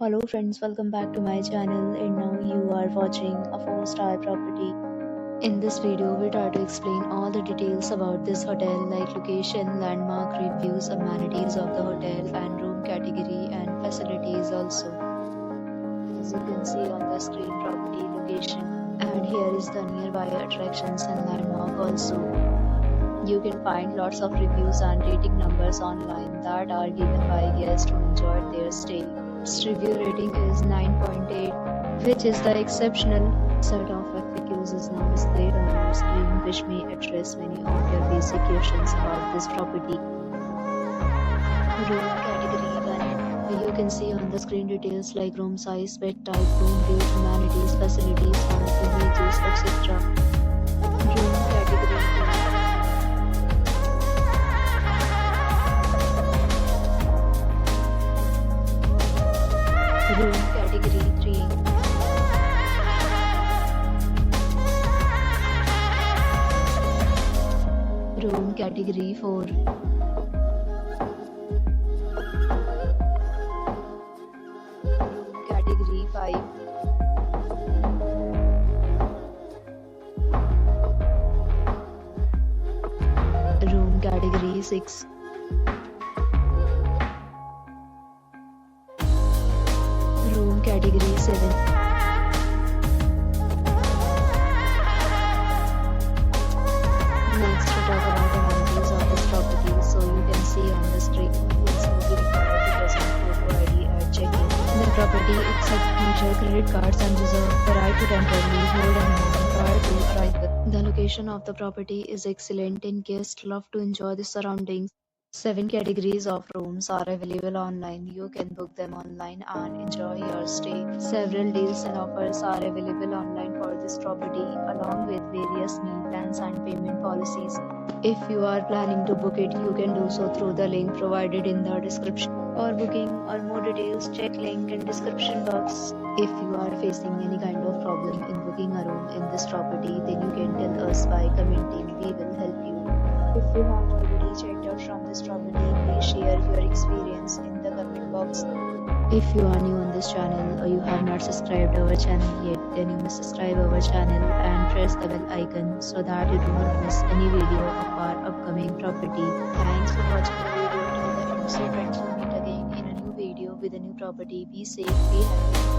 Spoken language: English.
Hello friends, welcome back to my channel and now you are watching a 4-star property. In this video, we try to explain all the details about this hotel like location, landmark, reviews, amenities of the hotel and room category and facilities also. As you can see on the screen, property location, and here is the nearby attractions and landmark also. You can find lots of reviews and rating numbers online that are given by guests who enjoyed their stay. Its review rating is 9.8, which is the exceptional. Set of FAQs is now displayed on your screen, which may address many of your basic questions about this property. Room category 1. You can see on the screen details like room size, bed type, room view, amenities, facilities, and images, etc. Room category 2. Room category 3. Room category 4. Room category 5. Room category 6. Room category 7. Next, to talk about amenities of this property. So you can see on the screen, it's will be required to present photo ID at check-in. The property accepts major credit cards and reserves the right to temporarily hold an amount prior to arrival. The location of the property is excellent and guests love to enjoy the surroundings. 7 categories of rooms are available online. You can book them online and enjoy your stay. Several deals and offers are available online for this property, along with various meal plans and payment policies. If you are planning to book it, you can do so through the link provided in the description. For booking or more details, check link in description box. If you are facing any kind of problem in booking a room in this property, then you can tell us by commenting. We will help you. If you have already checked out from this property, please share your experience in the comment box. If you are new on this channel or you have not subscribed our channel yet, then you must subscribe our channel and press the bell icon so that you do not miss any video of our upcoming property. Thanks for watching the video till the end. So friends, will meet again in a new video with a new property. Be safe, be happy.